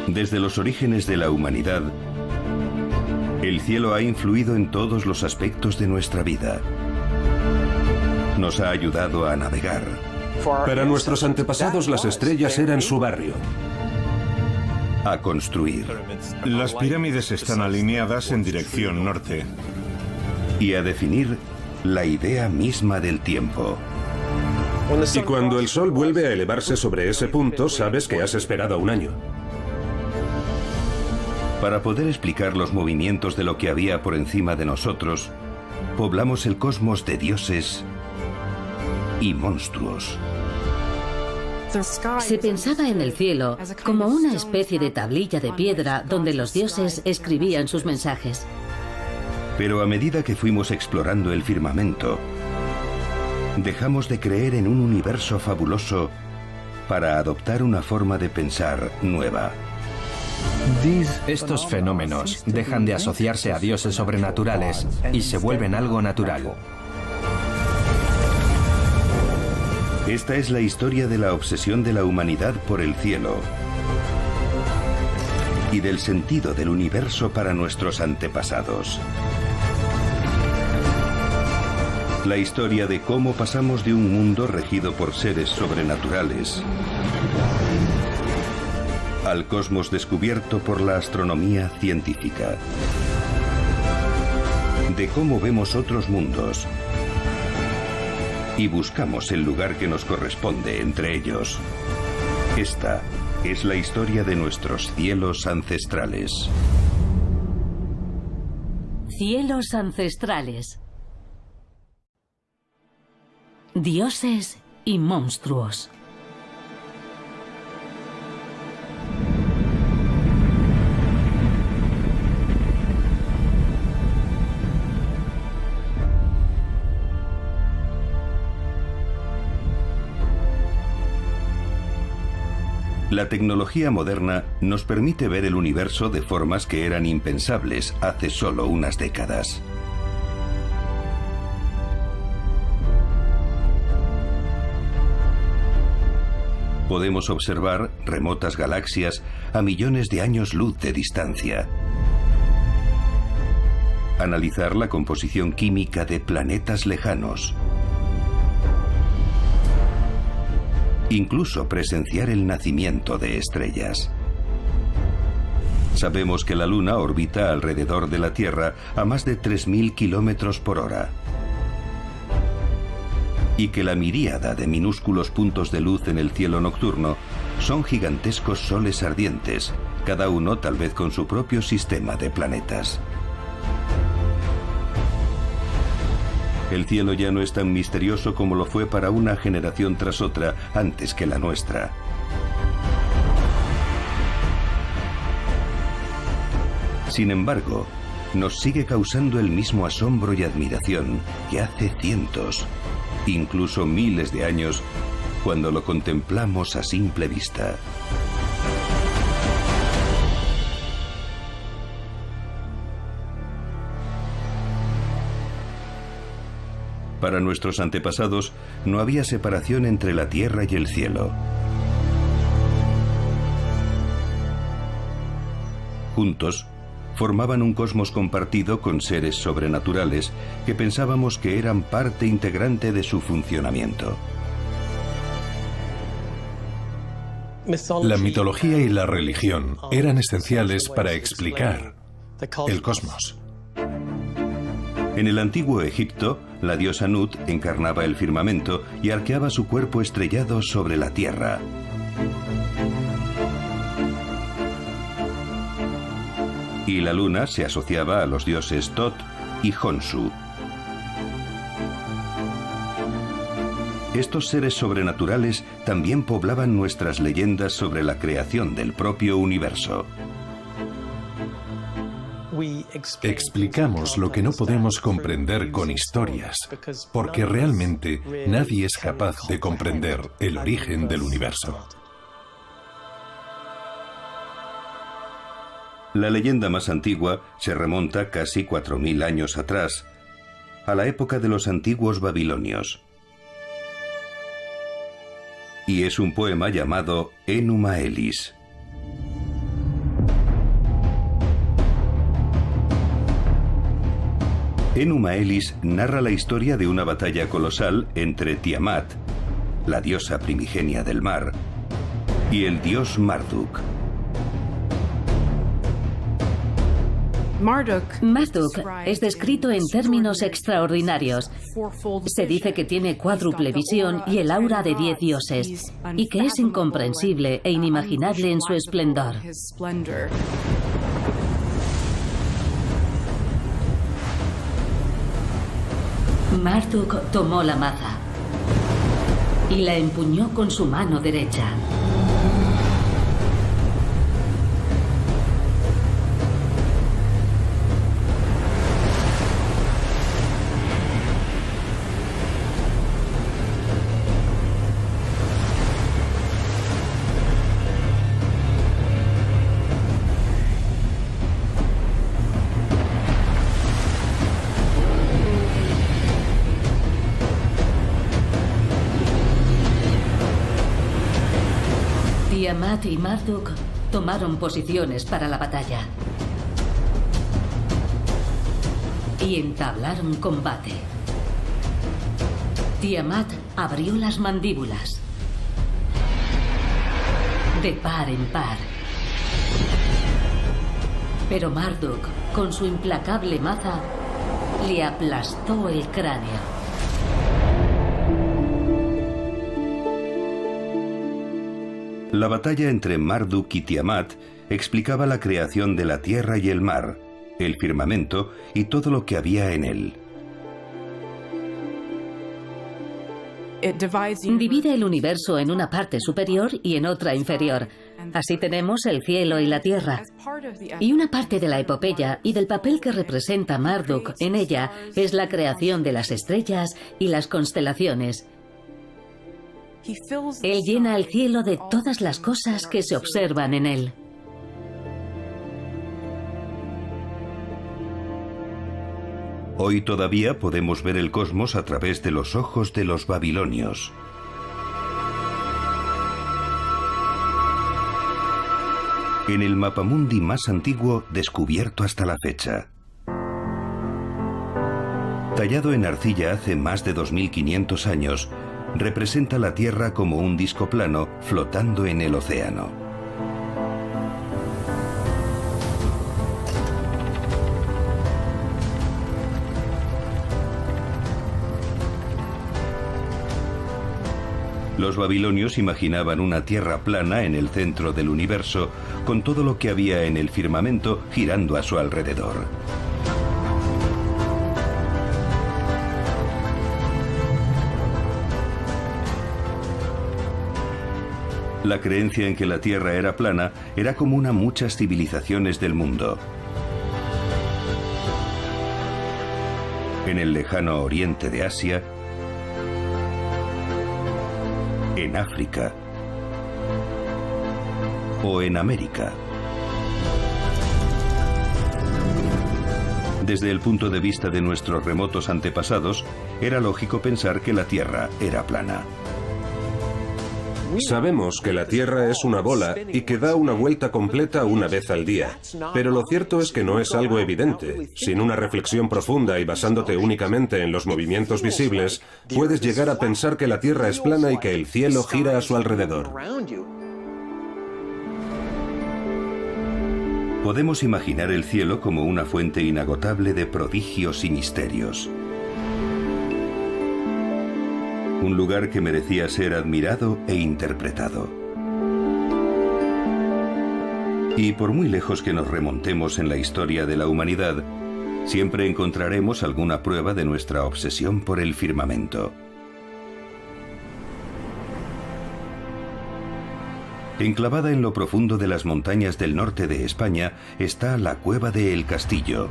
Desde los orígenes de la humanidad, el cielo ha influido en todos los aspectos de nuestra vida. Nos ha ayudado a navegar. Para nuestros antepasados, las estrellas eran su barrio. A construir. Las pirámides están alineadas en dirección norte. Y a definir la idea misma del tiempo. Y cuando el sol vuelve a elevarse sobre ese punto, sabes que has esperado un año. Para poder explicar los movimientos de lo que había por encima de nosotros, poblamos el cosmos de dioses y monstruos. Se pensaba en el cielo como una especie de tablilla de piedra donde los dioses escribían sus mensajes. Pero a medida que fuimos explorando el firmamento, dejamos de creer en un universo fabuloso para adoptar una forma de pensar nueva. Estos fenómenos dejan de asociarse a dioses sobrenaturales y se vuelven algo natural. Esta es la historia de la obsesión de la humanidad por el cielo y del sentido del universo para nuestros antepasados. La historia de cómo pasamos de un mundo regido por seres sobrenaturales al cosmos descubierto por la astronomía científica. De cómo vemos otros mundos y buscamos el lugar que nos corresponde entre ellos. Esta es la historia de nuestros cielos ancestrales. Cielos ancestrales. Dioses y monstruos. La tecnología moderna nos permite ver el universo de formas que eran impensables hace solo unas décadas. Podemos observar remotas galaxias a millones de años luz de distancia. Analizar la composición química de planetas lejanos. Incluso presenciar el nacimiento de estrellas. Sabemos que la Luna orbita alrededor de la Tierra a más de 3.000 kilómetros por hora. Y que la miríada de minúsculos puntos de luz en el cielo nocturno son gigantescos soles ardientes, cada uno tal vez con su propio sistema de planetas. El cielo ya no es tan misterioso como lo fue para una generación tras otra antes que la nuestra. Sin embargo, nos sigue causando el mismo asombro y admiración que hace cientos, incluso miles de años, cuando lo contemplamos a simple vista. Para nuestros antepasados no había separación entre la tierra y el cielo. Juntos, formaban un cosmos compartido con seres sobrenaturales que pensábamos que eran parte integrante de su funcionamiento. La mitología y la religión eran esenciales para explicar el cosmos. En el antiguo Egipto, la diosa Nut encarnaba el firmamento y arqueaba su cuerpo estrellado sobre la tierra. Y la luna se asociaba a los dioses Tot y Honsu. Estos seres sobrenaturales también poblaban nuestras leyendas sobre la creación del propio universo. Explicamos lo que no podemos comprender con historias, porque realmente nadie es capaz de comprender el origen del universo. La leyenda más antigua se remonta casi 4000 años atrás, a la época de los antiguos babilonios. Y es un poema llamado Enuma Elis. Enuma Elis narra la historia de una batalla colosal entre Tiamat, la diosa primigenia del mar, y el dios Marduk. Marduk es descrito en términos extraordinarios. Se dice que tiene cuádruple visión y el aura de 10 dioses, y que es incomprensible e inimaginable en su esplendor. Marduk tomó la maza y la empuñó con su mano derecha. Tiamat y Marduk tomaron posiciones para la batalla y entablaron combate. Tiamat abrió las mandíbulas de par en par, pero Marduk, con su implacable maza, le aplastó el cráneo. La batalla entre Marduk y Tiamat explicaba la creación de la tierra y el mar, el firmamento y todo lo que había en él. Divide el universo en una parte superior y en otra inferior. Así tenemos el cielo y la tierra. Y una parte de la epopeya y del papel que representa Marduk en ella es la creación de las estrellas y las constelaciones. Él llena el cielo de todas las cosas que se observan en él. Hoy todavía podemos ver el cosmos a través de los ojos de los babilonios. En el mapamundi más antiguo descubierto hasta la fecha. Tallado en arcilla hace más de 2500 años, representa la Tierra como un disco plano flotando en el océano. Los babilonios imaginaban una Tierra plana en el centro del universo, con todo lo que había en el firmamento girando a su alrededor. La creencia en que la Tierra era plana era común a muchas civilizaciones del mundo. En el lejano oriente de Asia, en África o en América. Desde el punto de vista de nuestros remotos antepasados, era lógico pensar que la Tierra era plana. Sabemos que la Tierra es una bola y que da una vuelta completa una vez al día. Pero lo cierto es que no es algo evidente. Sin una reflexión profunda y basándote únicamente en los movimientos visibles, puedes llegar a pensar que la Tierra es plana y que el cielo gira a su alrededor. Podemos imaginar el cielo como una fuente inagotable de prodigios y misterios. Un lugar que merecía ser admirado e interpretado. Y por muy lejos que nos remontemos en la historia de la humanidad, siempre encontraremos alguna prueba de nuestra obsesión por el firmamento. Enclavada en lo profundo de las montañas del norte de España está la Cueva de El Castillo.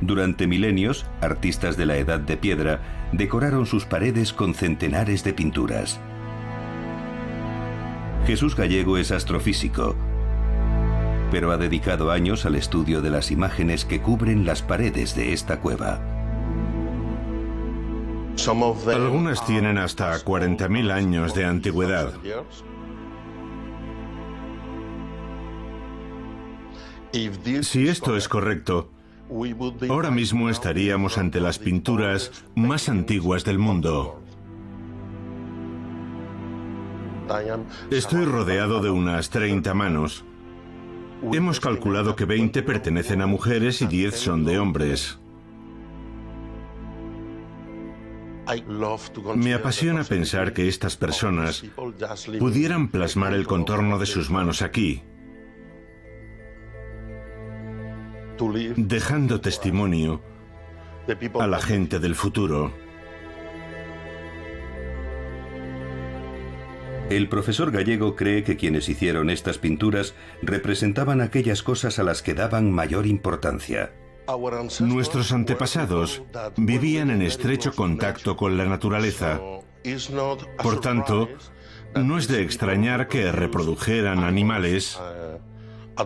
Durante milenios, artistas de la Edad de Piedra decoraron sus paredes con centenares de pinturas. Jesús Gallego es astrofísico, pero ha dedicado años al estudio de las imágenes que cubren las paredes de esta cueva. Algunas tienen hasta 40.000 años de antigüedad. Si esto es correcto, ahora mismo estaríamos ante las pinturas más antiguas del mundo. Estoy rodeado de unas 30 manos. Hemos calculado que 20 pertenecen a mujeres y 10 son de hombres. Me apasiona pensar que estas personas pudieran plasmar el contorno de sus manos aquí, dejando testimonio a la gente del futuro. El profesor Gallego cree que quienes hicieron estas pinturas representaban aquellas cosas a las que daban mayor importancia. Nuestros antepasados vivían en estrecho contacto con la naturaleza. Por tanto, no es de extrañar que reprodujeran animales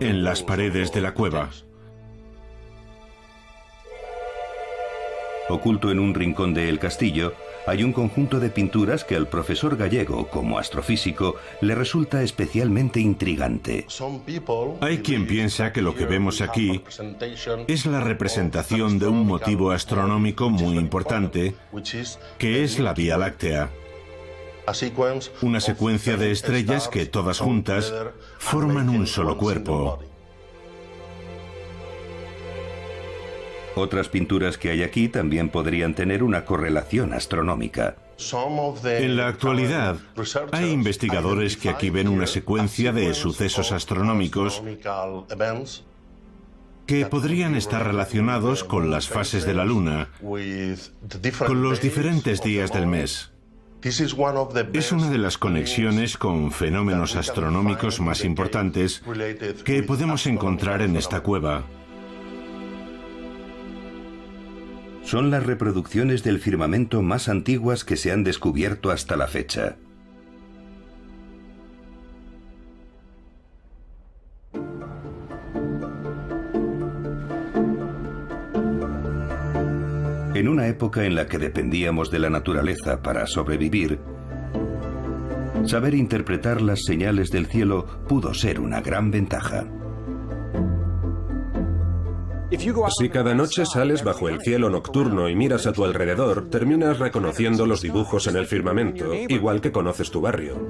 en las paredes de la cueva. Oculto en un rincón del castillo, hay un conjunto de pinturas que al profesor Gallego, como astrofísico, le resulta especialmente intrigante. Hay quien piensa que lo que vemos aquí es la representación de un motivo astronómico muy importante, que es la Vía Láctea. Una secuencia de estrellas que todas juntas forman un solo cuerpo. Otras pinturas que hay aquí también podrían tener una correlación astronómica. En la actualidad, hay investigadores que aquí ven una secuencia de sucesos astronómicos que podrían estar relacionados con las fases de la Luna, con los diferentes días del mes. Es una de las conexiones con fenómenos astronómicos más importantes que podemos encontrar en esta cueva. Son las reproducciones del firmamento más antiguas que se han descubierto hasta la fecha. En una época en la que dependíamos de la naturaleza para sobrevivir, saber interpretar las señales del cielo pudo ser una gran ventaja. Si cada noche sales bajo el cielo nocturno y miras a tu alrededor, terminas reconociendo los dibujos en el firmamento, igual que conoces tu barrio.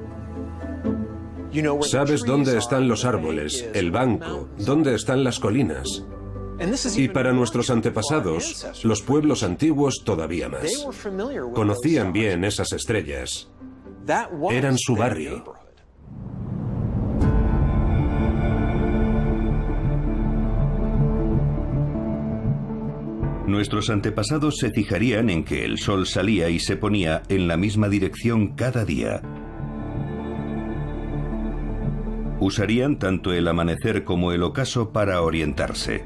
Sabes dónde están los árboles, el banco, dónde están las colinas. Y para nuestros antepasados, los pueblos antiguos todavía más. Conocían bien esas estrellas. Eran su barrio. Nuestros antepasados se fijarían en que el sol salía y se ponía en la misma dirección cada día. Usarían tanto el amanecer como el ocaso para orientarse.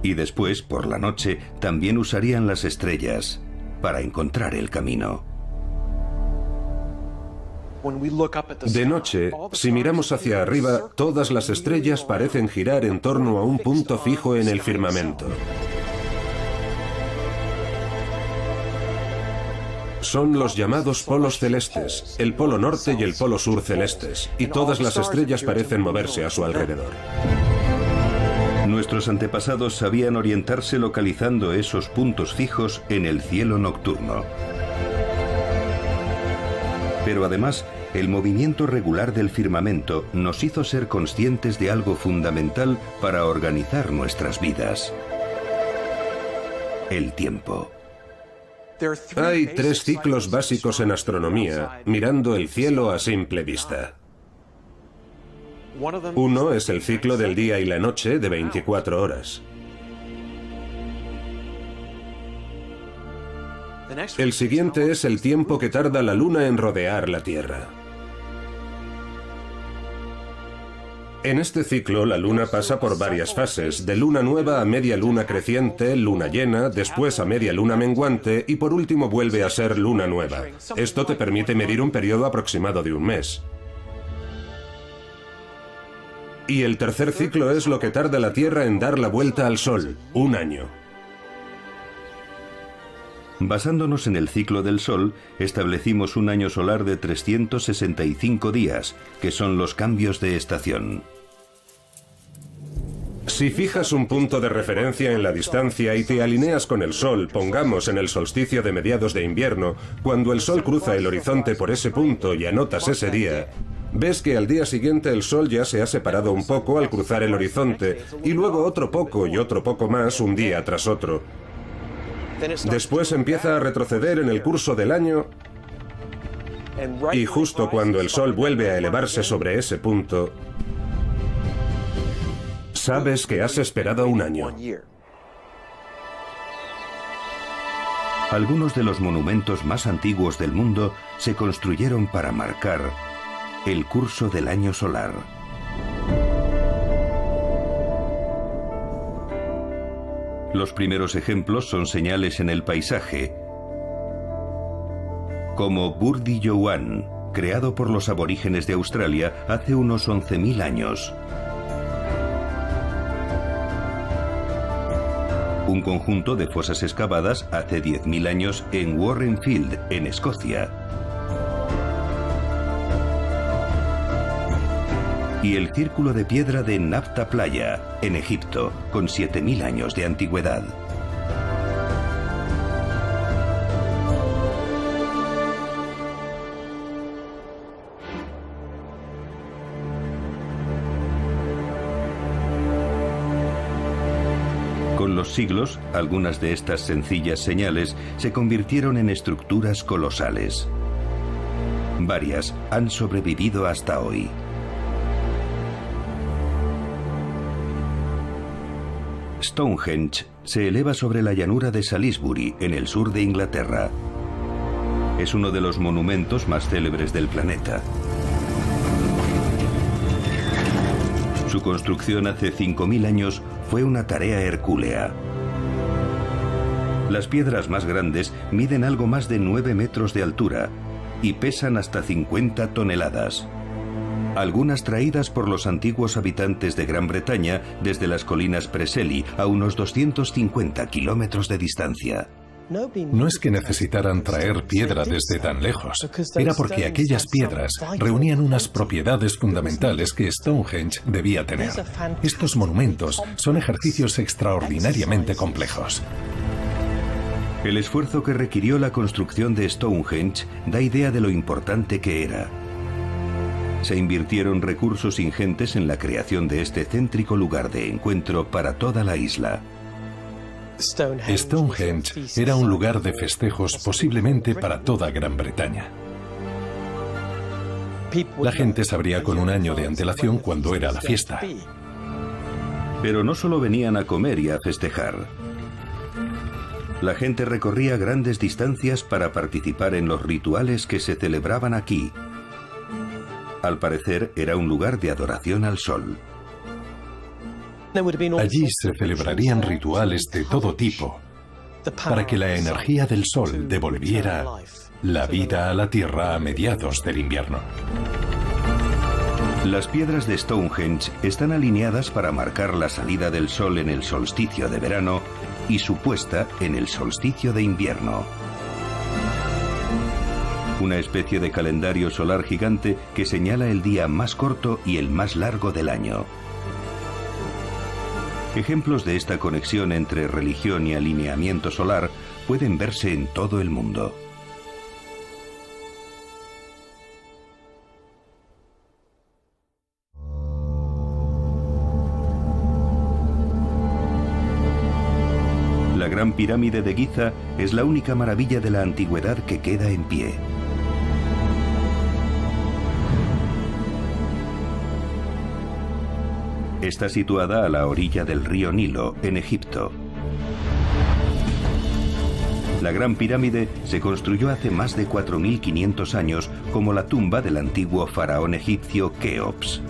Y después, por la noche, también usarían las estrellas para encontrar el camino. De noche, si miramos hacia arriba, todas las estrellas parecen girar en torno a un punto fijo en el firmamento. Son los llamados polos celestes, el polo norte y el polo sur celestes, y todas las estrellas parecen moverse a su alrededor. Nuestros antepasados sabían orientarse localizando esos puntos fijos en el cielo nocturno. Pero además, el movimiento regular del firmamento nos hizo ser conscientes de algo fundamental para organizar nuestras vidas: el tiempo. Hay 3 ciclos básicos en astronomía, mirando el cielo a simple vista. Uno es el ciclo del día y la noche de 24 horas. El siguiente es el tiempo que tarda la Luna en rodear la Tierra. En este ciclo, la Luna pasa por varias fases, de luna nueva a media luna creciente, luna llena, después a media luna menguante y por último vuelve a ser luna nueva. Esto te permite medir un periodo aproximado de un mes. Y el tercer ciclo es lo que tarda la Tierra en dar la vuelta al Sol, un año. Basándonos en el ciclo del Sol, establecimos un año solar de 365 días, que son los cambios de estación. Si fijas un punto de referencia en la distancia y te alineas con el Sol, pongamos en el solsticio de mediados de invierno, cuando el Sol cruza el horizonte por ese punto y anotas ese día, ves que al día siguiente el Sol ya se ha separado un poco al cruzar el horizonte, y luego otro poco y otro poco más un día tras otro. Después empieza a retroceder en el curso del año, y justo cuando el Sol vuelve a elevarse sobre ese punto, sabes que has esperado un año. Algunos de los monumentos más antiguos del mundo se construyeron para marcar el curso del año solar. Los primeros ejemplos son señales en el paisaje, como Burdi Youan, creado por los aborígenes de Australia hace unos 11.000 años. Un conjunto de fosas excavadas hace 10.000 años en Warrenfield, en Escocia. Y el círculo de piedra de Nafta Playa, en Egipto, con 7.000 años de antigüedad. Con los siglos, algunas de estas sencillas señales se convirtieron en estructuras colosales. Varias han sobrevivido hasta hoy. Stonehenge se eleva sobre la llanura de Salisbury, en el sur de Inglaterra. Es uno de los monumentos más célebres del planeta. Su construcción hace 5.000 años fue una tarea hercúlea. Las piedras más grandes miden algo más de 9 metros de altura y pesan hasta 50 toneladas. Algunas traídas por los antiguos habitantes de Gran Bretaña desde las colinas Preseli a unos 250 kilómetros de distancia. No es que necesitaran traer piedra desde tan lejos, era porque aquellas piedras reunían unas propiedades fundamentales que Stonehenge debía tener. Estos monumentos son ejercicios extraordinariamente complejos. El esfuerzo que requirió la construcción de Stonehenge da idea de lo importante que era. Se invirtieron recursos ingentes en la creación de este céntrico lugar de encuentro para toda la isla. Stonehenge era un lugar de festejos posiblemente para toda Gran Bretaña. La gente sabría con un año de antelación cuándo era la fiesta. Pero no solo venían a comer y a festejar. La gente recorría grandes distancias para participar en los rituales que se celebraban aquí. Al parecer, era un lugar de adoración al sol. Allí se celebrarían rituales de todo tipo para que la energía del sol devolviera la vida a la tierra a mediados del invierno. Las piedras de Stonehenge están alineadas para marcar la salida del sol en el solsticio de verano y su puesta en el solsticio de invierno. Una especie de calendario solar gigante que señala el día más corto y el más largo del año. Ejemplos de esta conexión entre religión y alineamiento solar pueden verse en todo el mundo. La Gran Pirámide de Giza es la única maravilla de la antigüedad que queda en pie. Está situada a la orilla del río Nilo, en Egipto. La Gran Pirámide se construyó hace más de 4.500 años como la tumba del antiguo faraón egipcio Keops.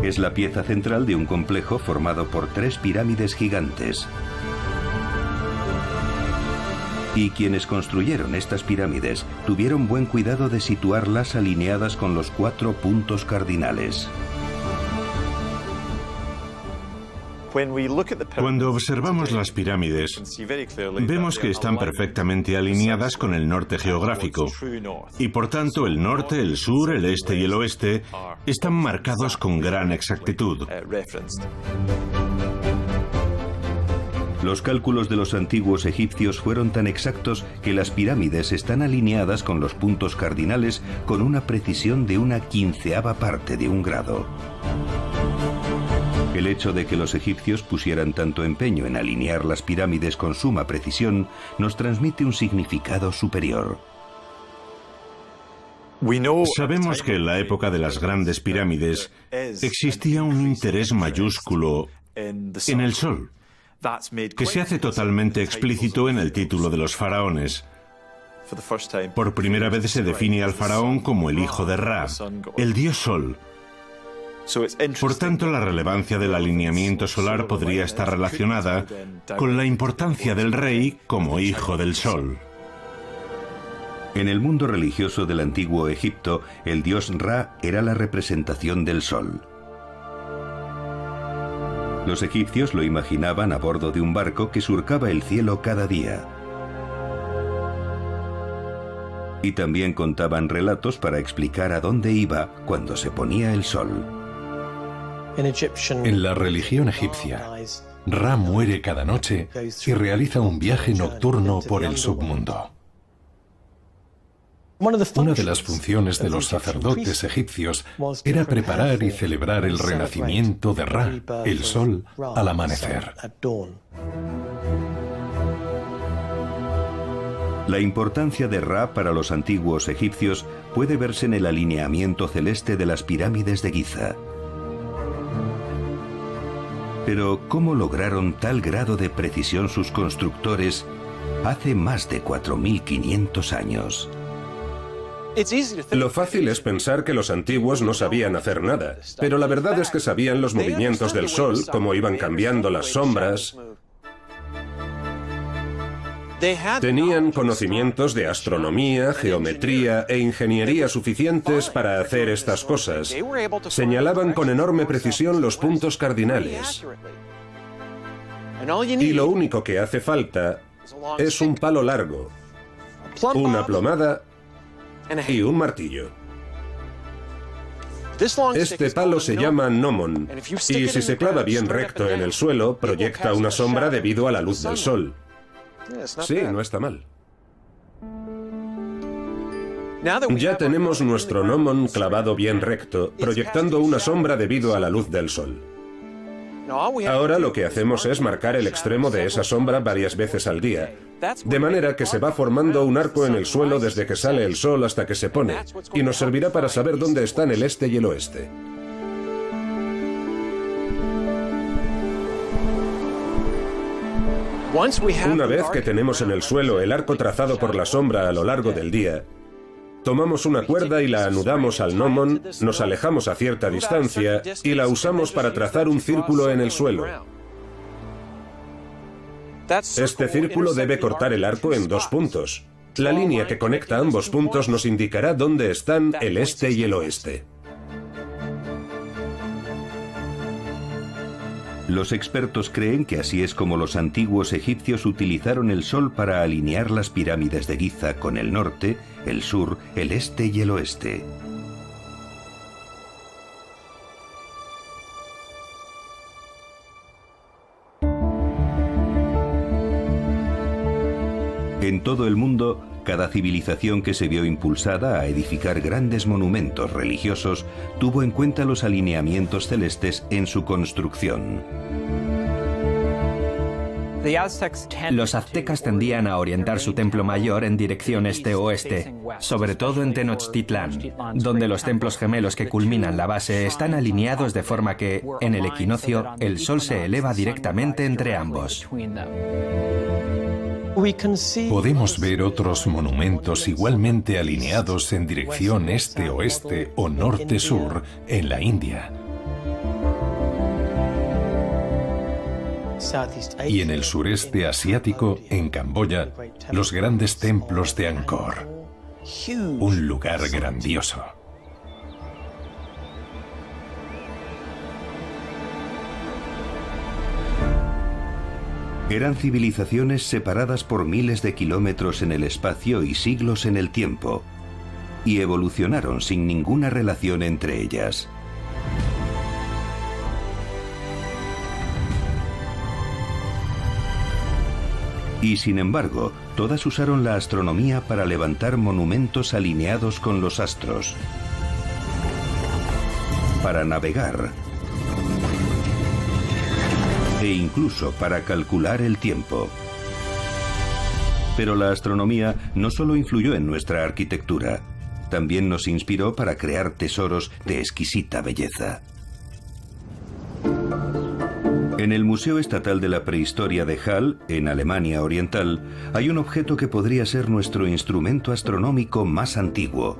Es la pieza central de un complejo formado por 3 pirámides gigantes. Y quienes construyeron estas pirámides tuvieron buen cuidado de situarlas alineadas con los 4 puntos cardinales. Cuando observamos las pirámides, vemos que están perfectamente alineadas con el norte geográfico, y por tanto el norte, el sur, el este y el oeste están marcados con gran exactitud. Los cálculos de los antiguos egipcios fueron tan exactos que las pirámides están alineadas con los puntos cardinales con una precisión de una 1/15 parte de un grado. El hecho de que los egipcios pusieran tanto empeño en alinear las pirámides con suma precisión nos transmite un significado superior. Sabemos que en la época de las grandes pirámides existía un interés mayúsculo en el sol, que se hace totalmente explícito en el título de los faraones. Por primera vez se define al faraón como el hijo de Ra, el dios sol. Por tanto, la relevancia del alineamiento solar podría estar relacionada con la importancia del rey como hijo del sol. En el mundo religioso del antiguo Egipto, el dios Ra era la representación del sol. Los egipcios lo imaginaban a bordo de un barco que surcaba el cielo cada día. Y también contaban relatos para explicar a dónde iba cuando se ponía el sol. En la religión egipcia, Ra muere cada noche y realiza un viaje nocturno por el submundo. Una de las funciones de los sacerdotes egipcios era preparar y celebrar el renacimiento de Ra, el sol, al amanecer. La importancia de Ra para los antiguos egipcios puede verse en el alineamiento celeste de las pirámides de Giza. Pero, ¿cómo lograron tal grado de precisión sus constructores hace más de 4.500 años? Lo fácil es pensar que los antiguos no sabían hacer nada, pero la verdad es que sabían los movimientos del sol, cómo iban cambiando las sombras. Tenían conocimientos de astronomía, geometría e ingeniería suficientes para hacer estas cosas. Señalaban con enorme precisión los puntos cardinales. Y lo único que hace falta es un palo largo, una plomada y un martillo. Este palo se llama gnomon, y si se clava bien recto en el suelo, proyecta una sombra debido a la luz del sol. Sí, no está mal. Ya tenemos nuestro gnomon clavado bien recto, proyectando una sombra debido a la luz del sol. Ahora lo que hacemos es marcar el extremo de esa sombra varias veces al día, de manera que se va formando un arco en el suelo desde que sale el sol hasta que se pone, y nos servirá para saber dónde están el este y el oeste. Una vez que tenemos en el suelo el arco trazado por la sombra a lo largo del día, tomamos una cuerda y la anudamos al gnomon, nos alejamos a cierta distancia y la usamos para trazar un círculo en el suelo. Este círculo debe cortar el arco en 2 puntos. La línea que conecta ambos puntos nos indicará dónde están el este y el oeste. Los expertos creen que así es como los antiguos egipcios utilizaron el sol para alinear las pirámides de Giza con el norte, el sur, el este y el oeste. En todo el mundo, cada civilización que se vio impulsada a edificar grandes monumentos religiosos tuvo en cuenta los alineamientos celestes en su construcción. Los aztecas tendían a orientar su templo mayor en dirección este-oeste, sobre todo en Tenochtitlán, donde los templos gemelos que culminan la base están alineados de forma que, en el equinoccio, el sol se eleva directamente entre ambos. Podemos ver otros monumentos igualmente alineados en dirección este-oeste o norte-sur en la India. Y en el sureste asiático, en Camboya, los grandes templos de Angkor. Un lugar grandioso. Eran civilizaciones separadas por miles de kilómetros en el espacio y siglos en el tiempo, y evolucionaron sin ninguna relación entre ellas. Y sin embargo, todas usaron la astronomía para levantar monumentos alineados con los astros, para navegar e incluso para calcular el tiempo. Pero la astronomía no solo influyó en nuestra arquitectura, también nos inspiró para crear tesoros de exquisita belleza. En el Museo Estatal de la Prehistoria de Hall, en Alemania Oriental, hay un objeto que podría ser nuestro instrumento astronómico más antiguo.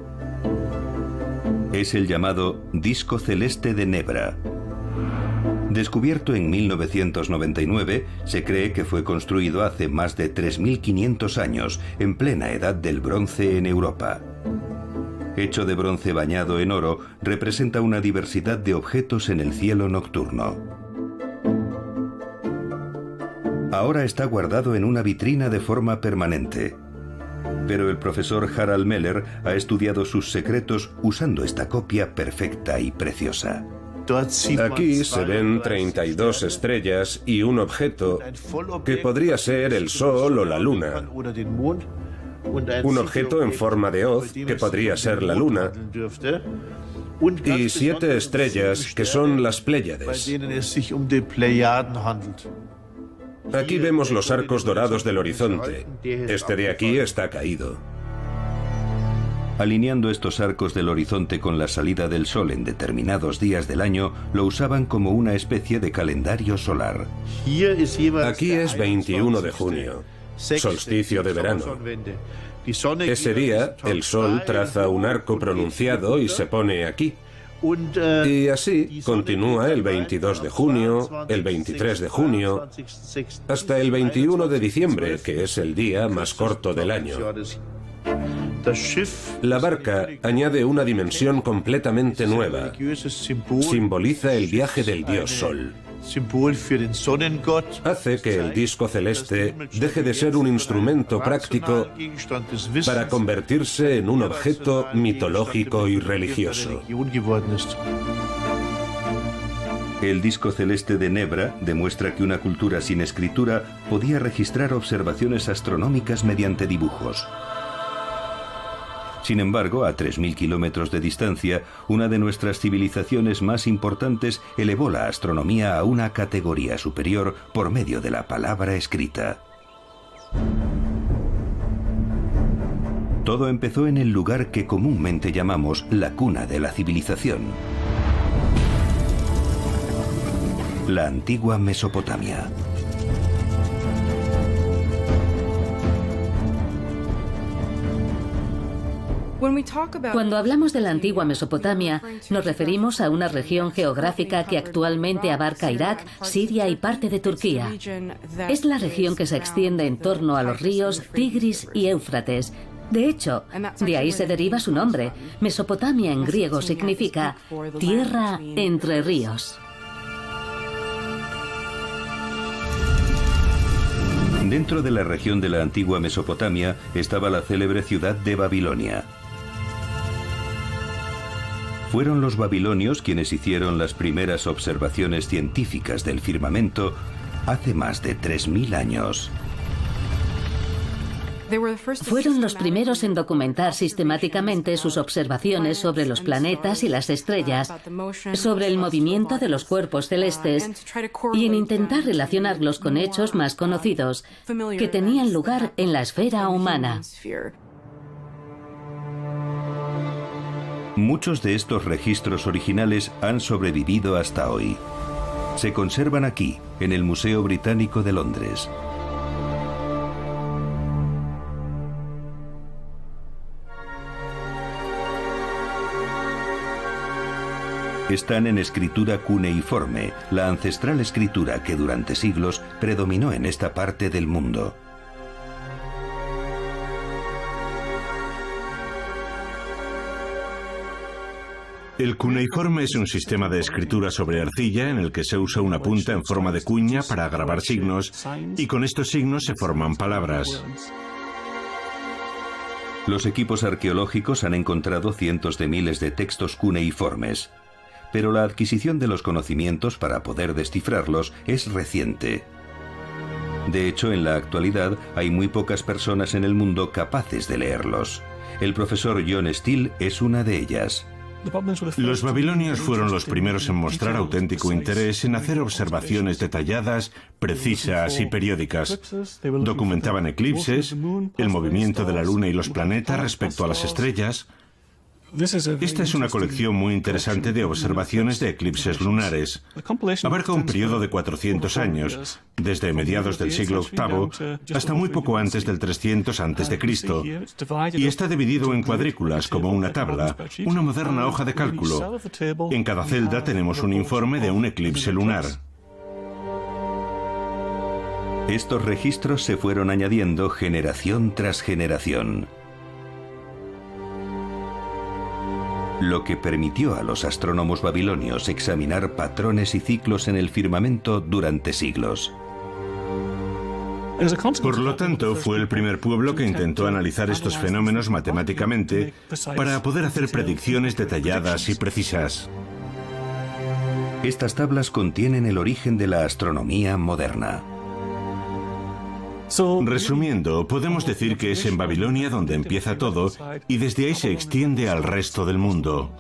Es el llamado Disco Celeste de Nebra. Descubierto en 1999, se cree que fue construido hace más de 3.500 años, en plena edad del bronce en Europa. Hecho de bronce bañado en oro, representa una diversidad de objetos en el cielo nocturno. Ahora está guardado en una vitrina de forma permanente. Pero el profesor Harald Meller ha estudiado sus secretos usando esta copia perfecta y preciosa. Aquí se ven 32 estrellas y un objeto que podría ser el Sol o la Luna. Un objeto en forma de hoz que podría ser la Luna. Y 7 estrellas que son las Pléyades. Aquí vemos los arcos dorados del horizonte. Este de aquí está caído. Alineando estos arcos del horizonte con la salida del sol en determinados días del año, lo usaban como una especie de calendario solar. Aquí es 21 de junio, solsticio de verano. Ese día, el sol traza un arco pronunciado y se pone aquí. Y así continúa el 22 de junio, el 23 de junio, hasta el 21 de diciembre, que es el día más corto del año. La barca añade una dimensión completamente nueva. Simboliza el viaje del dios Sol. Hace que el disco celeste deje de ser un instrumento práctico para convertirse en un objeto mitológico y religioso. El disco celeste de Nebra demuestra que una cultura sin escritura podía registrar observaciones astronómicas mediante dibujos. Sin embargo, a 3.000 kilómetros de distancia, una de nuestras civilizaciones más importantes elevó la astronomía a una categoría superior por medio de la palabra escrita. Todo empezó en el lugar que comúnmente llamamos la cuna de la civilización: la antigua Mesopotamia. Cuando hablamos de la antigua Mesopotamia, nos referimos a una región geográfica que actualmente abarca Irak, Siria y parte de Turquía. Es la región que se extiende en torno a los ríos Tigris y Éufrates. De hecho, de ahí se deriva su nombre. Mesopotamia en griego significa tierra entre ríos. Dentro de la región de la antigua Mesopotamia estaba la célebre ciudad de Babilonia. Fueron los babilonios quienes hicieron las primeras observaciones científicas del firmamento hace más de 3.000 años. Fueron los primeros en documentar sistemáticamente sus observaciones sobre los planetas y las estrellas, sobre el movimiento de los cuerpos celestes y en intentar relacionarlos con hechos más conocidos que tenían lugar en la esfera humana. Muchos de estos registros originales han sobrevivido hasta hoy. Se conservan aquí, en el Museo Británico de Londres. Están en escritura cuneiforme, la ancestral escritura que durante siglos predominó en esta parte del mundo. El cuneiforme es un sistema de escritura sobre arcilla en el que se usa una punta en forma de cuña para grabar signos, y con estos signos se forman palabras. Los equipos arqueológicos han encontrado cientos de miles de textos cuneiformes, pero la adquisición de los conocimientos para poder descifrarlos es reciente. De hecho, en la actualidad hay muy pocas personas en el mundo capaces de leerlos. El profesor John Steele es una de ellas. Los babilonios fueron los primeros en mostrar auténtico interés en hacer observaciones detalladas, precisas y periódicas. Documentaban eclipses, el movimiento de la luna y los planetas respecto a las estrellas. Esta es una colección muy interesante de observaciones de eclipses lunares. Abarca un periodo de 400 años, desde mediados del siglo VIII hasta muy poco antes del 300 a.C., y está dividido en cuadrículas como una tabla, una moderna hoja de cálculo. En cada celda tenemos un informe de un eclipse lunar. Estos registros se fueron añadiendo generación tras generación, lo que permitió a los astrónomos babilonios examinar patrones y ciclos en el firmamento durante siglos. Por lo tanto, fue el primer pueblo que intentó analizar estos fenómenos matemáticamente para poder hacer predicciones detalladas y precisas. Estas tablas contienen el origen de la astronomía moderna. Resumiendo, podemos decir que es en Babilonia donde empieza todo y desde ahí se extiende al resto del mundo.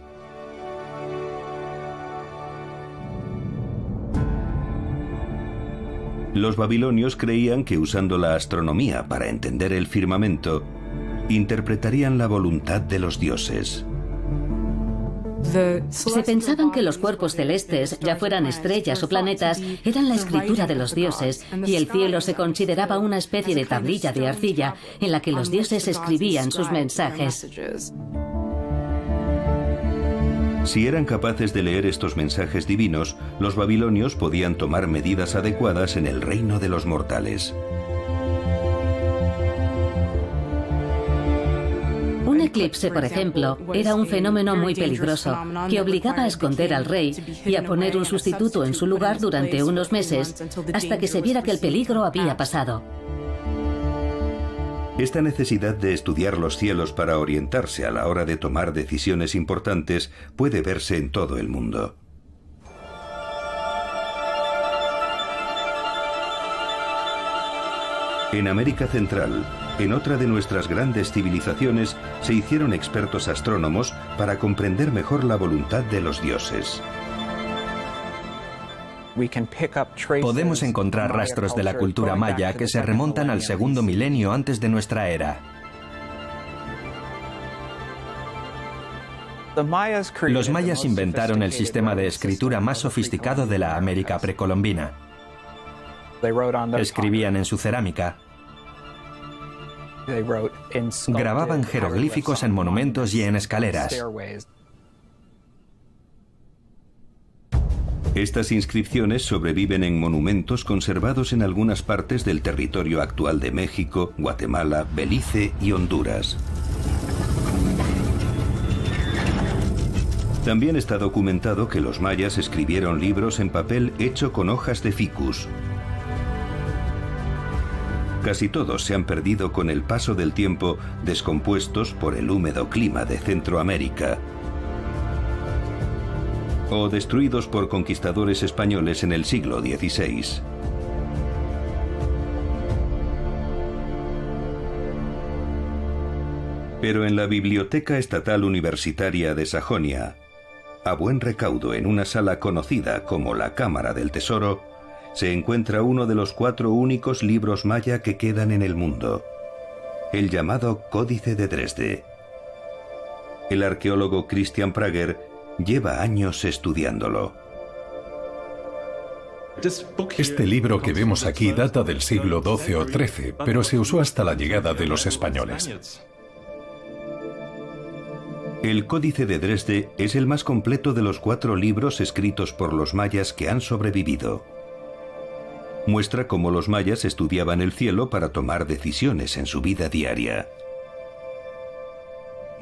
Los babilonios creían que usando la astronomía para entender el firmamento, interpretarían la voluntad de los dioses. Se pensaban que los cuerpos celestes, ya fueran estrellas o planetas, eran la escritura de los dioses, y el cielo se consideraba una especie de tablilla de arcilla en la que los dioses escribían sus mensajes. Si eran capaces de leer estos mensajes divinos, los babilonios podían tomar medidas adecuadas en el reino de los mortales. Un eclipse, por ejemplo, era un fenómeno muy peligroso que obligaba a esconder al rey y a poner un sustituto en su lugar durante unos meses hasta que se viera que el peligro había pasado. Esta necesidad de estudiar los cielos para orientarse a la hora de tomar decisiones importantes puede verse en todo el mundo. En América Central, en otra de nuestras grandes civilizaciones, se hicieron expertos astrónomos para comprender mejor la voluntad de los dioses. Podemos encontrar rastros de la cultura maya que se remontan al segundo milenio antes de nuestra era. Los mayas inventaron el sistema de escritura más sofisticado de la América precolombina. Escribían en su cerámica. Grababan jeroglíficos en monumentos y en escaleras. Estas inscripciones sobreviven en monumentos conservados en algunas partes del territorio actual de México, Guatemala, Belice y Honduras. También está documentado que los mayas escribieron libros en papel hecho con hojas de ficus. Casi todos se han perdido con el paso del tiempo, descompuestos por el húmedo clima de Centroamérica, o destruidos por conquistadores españoles en el siglo XVI. Pero en la Biblioteca Estatal Universitaria de Sajonia, a buen recaudo en una sala conocida como la Cámara del Tesoro, se encuentra uno de los 4 únicos libros maya que quedan en el mundo, el llamado Códice de Dresde. El arqueólogo Christian Prager lleva años estudiándolo. Este libro que vemos aquí data del siglo XII o XIII, pero se usó hasta la llegada de los españoles. El Códice de Dresde es el más completo de los 4 libros escritos por los mayas que han sobrevivido. Muestra cómo los mayas estudiaban el cielo para tomar decisiones en su vida diaria.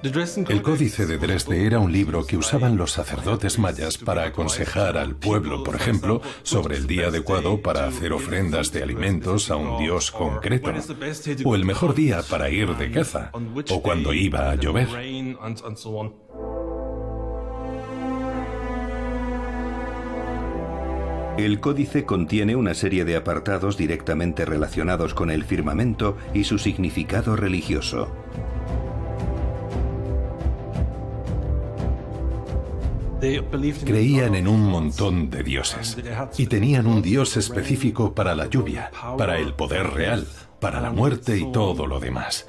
El Códice de Dresde era un libro que usaban los sacerdotes mayas para aconsejar al pueblo, por ejemplo, sobre el día adecuado para hacer ofrendas de alimentos a un dios concreto, o el mejor día para ir de caza, o cuando iba a llover. El códice contiene una serie de apartados directamente relacionados con el firmamento y su significado religioso. Creían en un montón de dioses y tenían un dios específico para la lluvia, para el poder real, para la muerte y todo lo demás.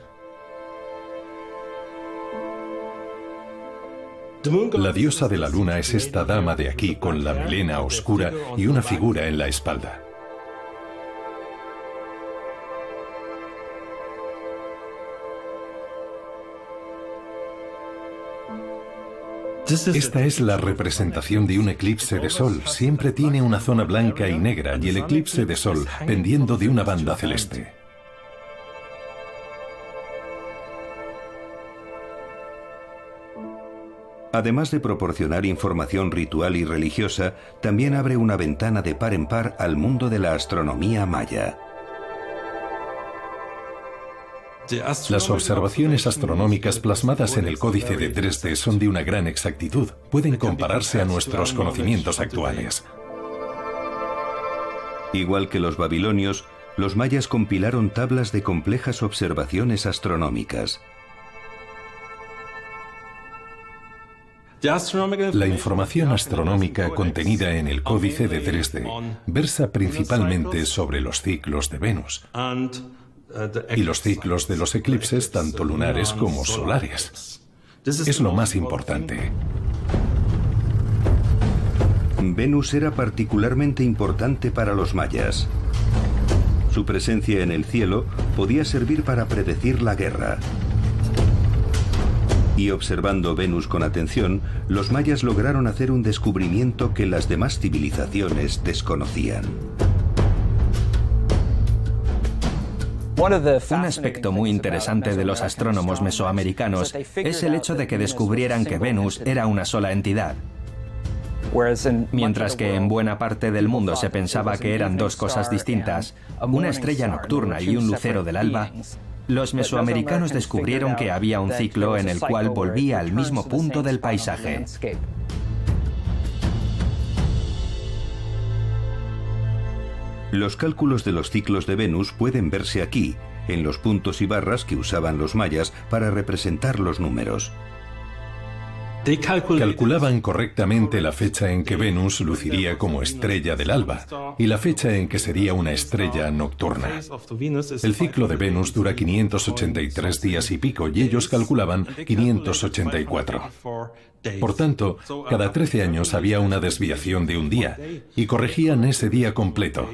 La diosa de la luna es esta dama de aquí con la melena oscura y una figura en la espalda. Esta es la representación de un eclipse de sol. Siempre tiene una zona blanca y negra y el eclipse de sol pendiendo de una banda celeste. Además de proporcionar información ritual y religiosa, también abre una ventana de par en par al mundo de la astronomía maya. Las observaciones astronómicas plasmadas en el Códice de Dresde son de una gran exactitud. Pueden compararse a nuestros conocimientos actuales. Igual que los babilonios, los mayas compilaron tablas de complejas observaciones astronómicas. La información astronómica contenida en el Códice de Dresde versa principalmente sobre los ciclos de Venus y los ciclos de los eclipses, tanto lunares como solares. Es lo más importante. Venus era particularmente importante para los mayas. Su presencia en el cielo podía servir para predecir la guerra. Y observando Venus con atención, los mayas lograron hacer un descubrimiento que las demás civilizaciones desconocían. Un aspecto muy interesante de los astrónomos mesoamericanos es el hecho de que descubrieran que Venus era una sola entidad. Mientras que en buena parte del mundo se pensaba que eran dos cosas distintas, una estrella nocturna y un lucero del alba, los mesoamericanos descubrieron que había un ciclo en el cual volvía al mismo punto del paisaje. Los cálculos de los ciclos de Venus pueden verse aquí, en los puntos y barras que usaban los mayas para representar los números. Calculaban correctamente la fecha en que Venus luciría como estrella del alba y la fecha en que sería una estrella nocturna. El ciclo de Venus dura 583 días y pico y ellos calculaban 584. Por tanto, cada 13 años había una desviación de un día y corregían ese día completo.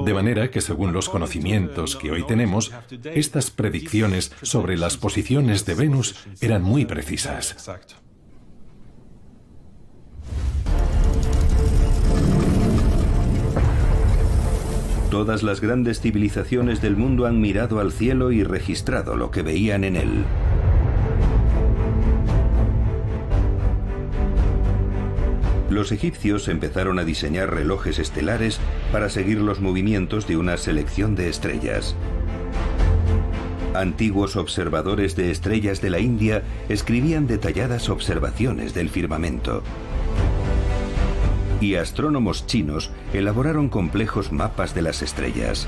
De manera que, según los conocimientos que hoy tenemos, estas predicciones sobre las posiciones de Venus eran muy precisas. Todas las grandes civilizaciones del mundo han mirado al cielo y registrado lo que veían en él. Los egipcios empezaron a diseñar relojes estelares para seguir los movimientos de una selección de estrellas. Antiguos observadores de estrellas de la India escribían detalladas observaciones del firmamento. Y astrónomos chinos elaboraron complejos mapas de las estrellas.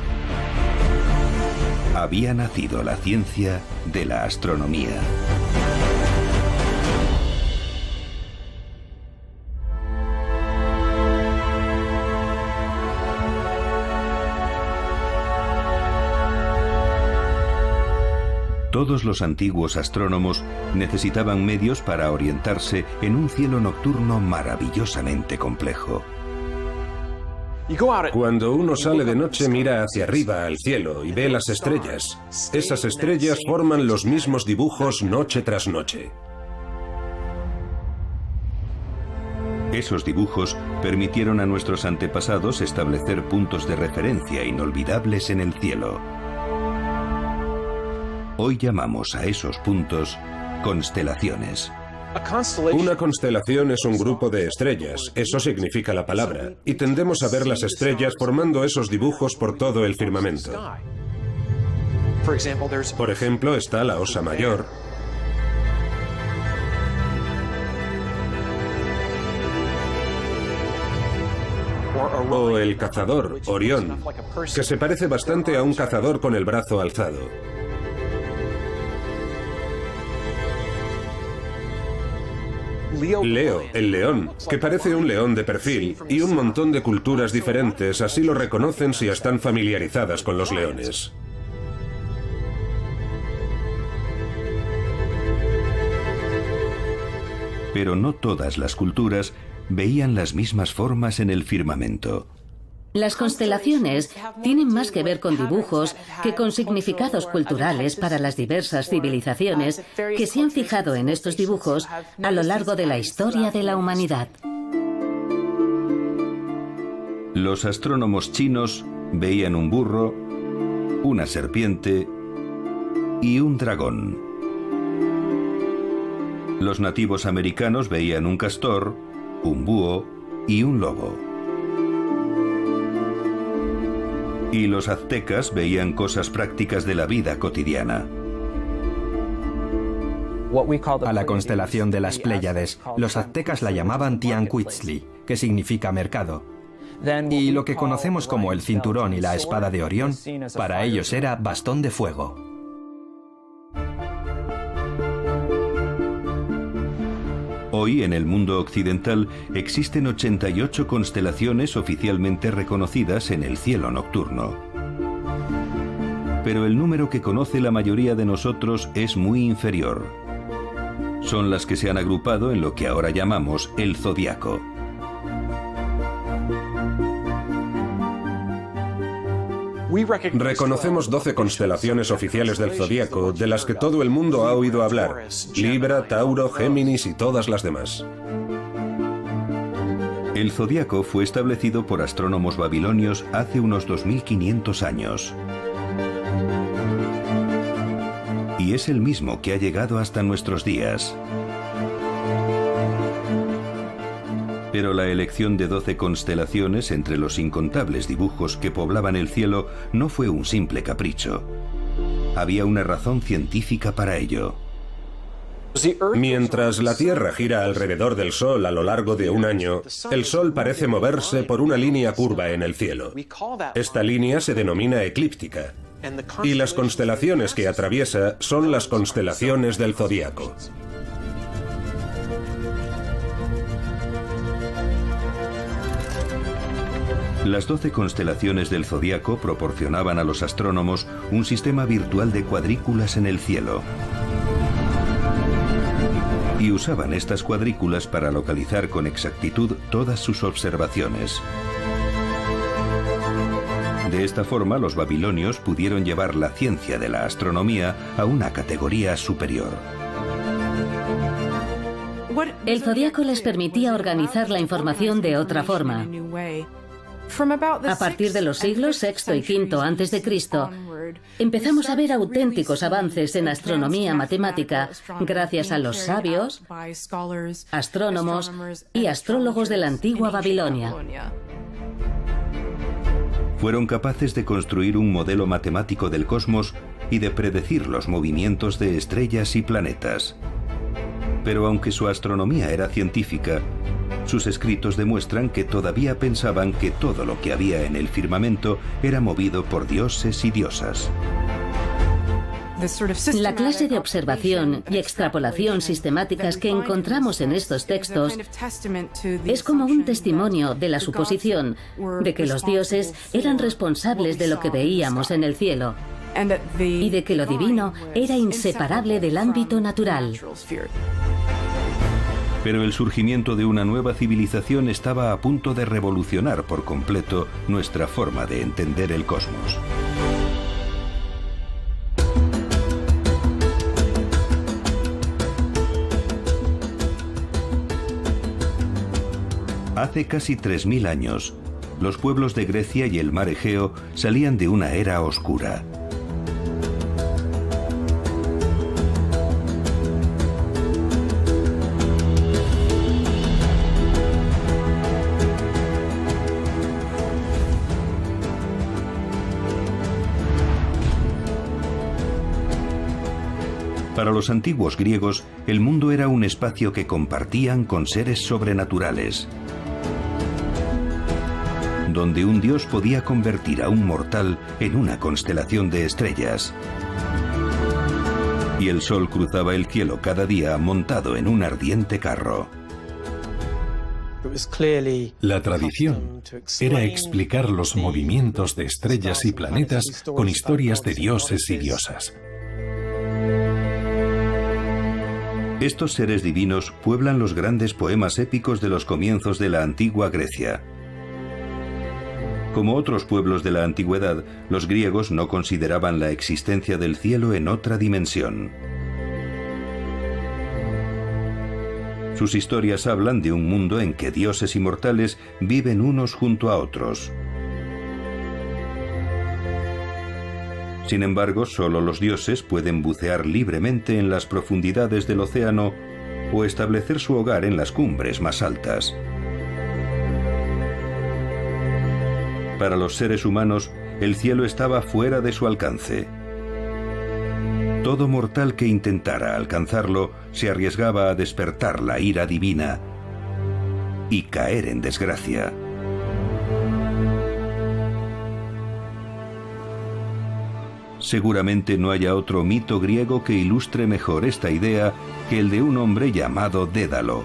Había nacido la ciencia de la astronomía. Todos los antiguos astrónomos necesitaban medios para orientarse en un cielo nocturno maravillosamente complejo. Cuando uno sale de noche mira hacia arriba al cielo y ve las estrellas. Esas estrellas forman los mismos dibujos noche tras noche. Esos dibujos permitieron a nuestros antepasados establecer puntos de referencia inolvidables en el cielo. Hoy llamamos a esos puntos constelaciones. Una constelación es un grupo de estrellas, eso significa la palabra, y tendemos a ver las estrellas formando esos dibujos por todo el firmamento. Por ejemplo, está la Osa Mayor, o el cazador, Orión, que se parece bastante a un cazador con el brazo alzado. Leo, el león, que parece un león de perfil, y un montón de culturas diferentes así lo reconocen si están familiarizadas con los leones. Pero no todas las culturas veían las mismas formas en el firmamento. Las constelaciones tienen más que ver con dibujos que con significados culturales para las diversas civilizaciones que se han fijado en estos dibujos a lo largo de la historia de la humanidad. Los astrónomos chinos veían un burro, una serpiente y un dragón. Los nativos americanos veían un castor, un búho y un lobo. Y los aztecas veían cosas prácticas de la vida cotidiana. A la constelación de las Pléyades, los aztecas la llamaban Tianquitzli, que significa mercado. Y lo que conocemos como el cinturón y la espada de Orión, para ellos era bastón de fuego. Hoy, en el mundo occidental, existen 88 constelaciones oficialmente reconocidas en el cielo nocturno. Pero el número que conoce la mayoría de nosotros es muy inferior. Son las que se han agrupado en lo que ahora llamamos el zodiaco. Reconocemos 12 constelaciones oficiales del zodiaco, de las que todo el mundo ha oído hablar: Libra, Tauro, Géminis y todas las demás. El zodiaco fue establecido por astrónomos babilonios hace unos 2500 años. Y es el mismo que ha llegado hasta nuestros días. Pero la elección de 12 constelaciones entre los incontables dibujos que poblaban el cielo no fue un simple capricho. Había una razón científica para ello. Mientras la Tierra gira alrededor del Sol a lo largo de un año, el Sol parece moverse por una línea curva en el cielo. Esta línea se denomina eclíptica, y las constelaciones que atraviesa son las constelaciones del zodiaco. Las 12 constelaciones del zodiaco proporcionaban a los astrónomos un sistema virtual de cuadrículas en el cielo. Y usaban estas cuadrículas para localizar con exactitud todas sus observaciones. De esta forma, los babilonios pudieron llevar la ciencia de la astronomía a una categoría superior. El zodiaco les permitía organizar la información de otra forma. A partir de los siglos VI y V a.C., empezamos a ver auténticos avances en astronomía matemática gracias a los sabios, astrónomos y astrólogos de la antigua Babilonia. Fueron capaces de construir un modelo matemático del cosmos y de predecir los movimientos de estrellas y planetas. Pero aunque su astronomía era científica, sus escritos demuestran que todavía pensaban que todo lo que había en el firmamento era movido por dioses y diosas. La clase de observación y extrapolación sistemáticas que encontramos en estos textos es como un testimonio de la suposición de que los dioses eran responsables de lo que veíamos en el cielo y de que lo divino era inseparable del ámbito natural. Pero el surgimiento de una nueva civilización estaba a punto de revolucionar por completo nuestra forma de entender el cosmos. Hace casi 3000 años, los pueblos de Grecia y el mar Egeo salían de una era oscura. Para los antiguos griegos, el mundo era un espacio que compartían con seres sobrenaturales, donde un dios podía convertir a un mortal en una constelación de estrellas. Y el sol cruzaba el cielo cada día montado en un ardiente carro. La tradición era explicar los movimientos de estrellas y planetas con historias de dioses y diosas. Estos seres divinos pueblan los grandes poemas épicos de los comienzos de la antigua Grecia. Como otros pueblos de la antigüedad, los griegos no consideraban la existencia del cielo en otra dimensión. Sus historias hablan de un mundo en que dioses y mortales viven unos junto a otros. Sin embargo, solo los dioses pueden bucear libremente en las profundidades del océano o establecer su hogar en las cumbres más altas. Para los seres humanos, el cielo estaba fuera de su alcance. Todo mortal que intentara alcanzarlo se arriesgaba a despertar la ira divina y caer en desgracia. Seguramente no haya otro mito griego que ilustre mejor esta idea que el de un hombre llamado Dédalo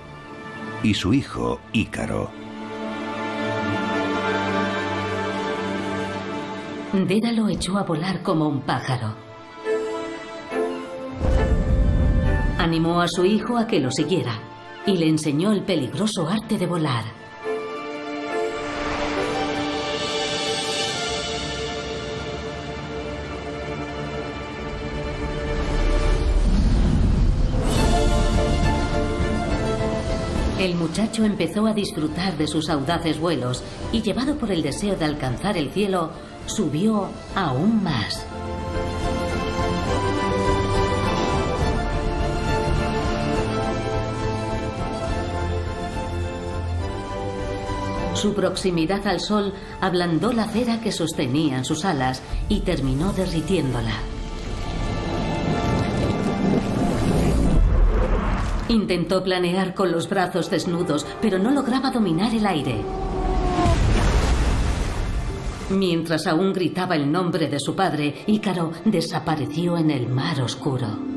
y su hijo Ícaro. Dédalo echó a volar como un pájaro. Animó a su hijo a que lo siguiera y le enseñó el peligroso arte de volar. El muchacho empezó a disfrutar de sus audaces vuelos y, llevado por el deseo de alcanzar el cielo, subió aún más. Su proximidad al sol ablandó la cera que sostenían sus alas y terminó derritiéndola. Intentó planear con los brazos desnudos, pero no lograba dominar el aire. Mientras aún gritaba el nombre de su padre, Ícaro desapareció en el mar oscuro.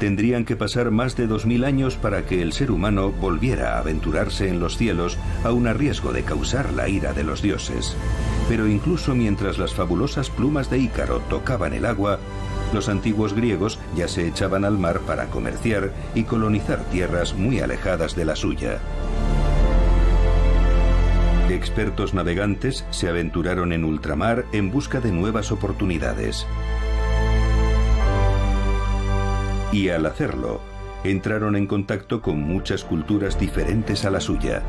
Tendrían que pasar más de 2000 años para que el ser humano volviera a aventurarse en los cielos, aun a riesgo de causar la ira de los dioses. Pero incluso mientras las fabulosas plumas de Ícaro tocaban el agua, los antiguos griegos ya se echaban al mar para comerciar y colonizar tierras muy alejadas de la suya. Expertos navegantes se aventuraron en ultramar en busca de nuevas oportunidades. Y al hacerlo, entraron en contacto con muchas culturas diferentes a la suya.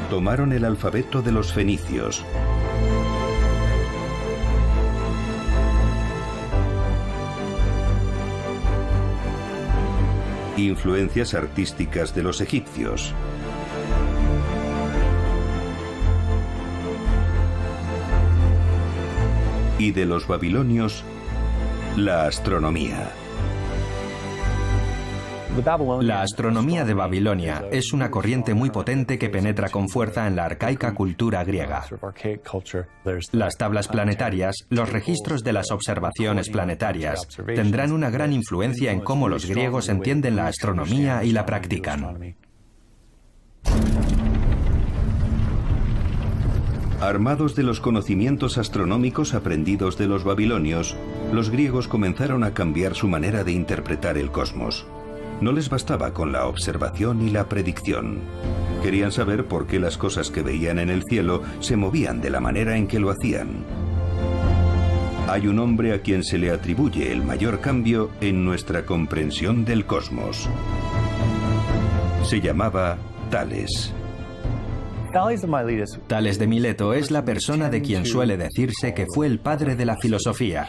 Tomaron el alfabeto de los fenicios, influencias artísticas de los egipcios, y de los babilonios, la astronomía. La astronomía de Babilonia es una corriente muy potente que penetra con fuerza en la arcaica cultura griega. Las tablas planetarias, los registros de las observaciones planetarias, tendrán una gran influencia en cómo los griegos entienden la astronomía y la practican. Armados de los conocimientos astronómicos aprendidos de los babilonios, los griegos comenzaron a cambiar su manera de interpretar el cosmos. No les bastaba con la observación y la predicción. Querían saber por qué las cosas que veían en el cielo se movían de la manera en que lo hacían. Hay un hombre a quien se le atribuye el mayor cambio en nuestra comprensión del cosmos. Se llamaba Tales. Tales de Mileto es la persona de quien suele decirse que fue el padre de la filosofía.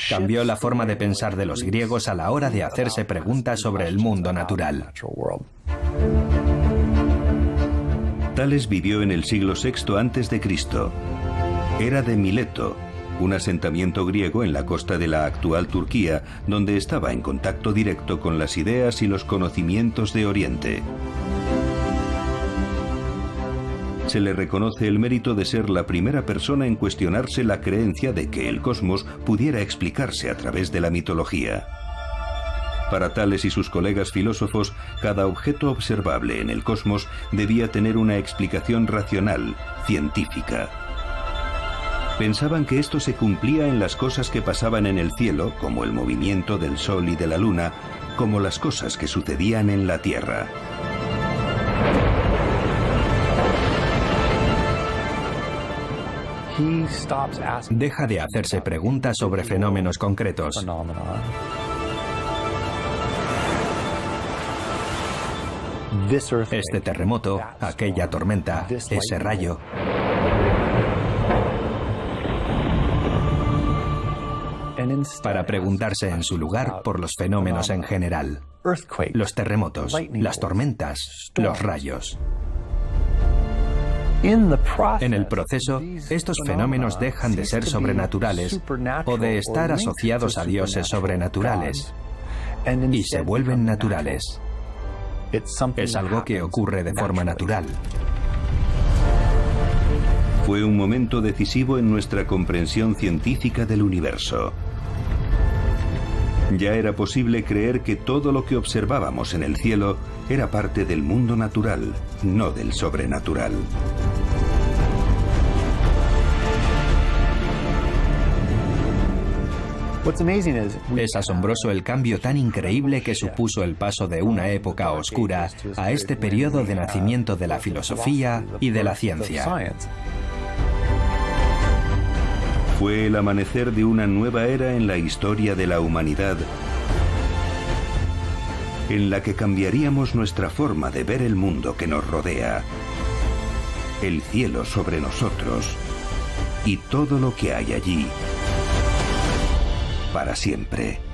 Cambió la forma de pensar de los griegos a la hora de hacerse preguntas sobre el mundo natural. Tales vivió en el siglo VI a.C. Era de Mileto, un asentamiento griego en la costa de la actual Turquía, donde estaba en contacto directo con las ideas y los conocimientos de Oriente. Se le reconoce el mérito de ser la primera persona en cuestionarse la creencia de que el cosmos pudiera explicarse a través de la mitología. Para Tales y sus colegas filósofos, cada objeto observable en el cosmos debía tener una explicación racional, científica. Pensaban que esto se cumplía en las cosas que pasaban en el cielo, como el movimiento del Sol y de la Luna, como las cosas que sucedían en la Tierra. Deja de hacerse preguntas sobre fenómenos concretos. Este terremoto, aquella tormenta, ese rayo. Para preguntarse en su lugar por los fenómenos en general. Los terremotos, las tormentas, los rayos. En el proceso, estos fenómenos dejan de ser sobrenaturales o de estar asociados a dioses sobrenaturales y se vuelven naturales. Es algo que ocurre de forma natural. Fue un momento decisivo en nuestra comprensión científica del universo. Ya era posible creer que todo lo que observábamos en el cielo era parte del mundo natural, no del sobrenatural. Es asombroso el cambio tan increíble que supuso el paso de una época oscura a este periodo de nacimiento de la filosofía y de la ciencia. Fue el amanecer de una nueva era en la historia de la humanidad, en la que cambiaríamos nuestra forma de ver el mundo que nos rodea, el cielo sobre nosotros y todo lo que hay allí, para siempre.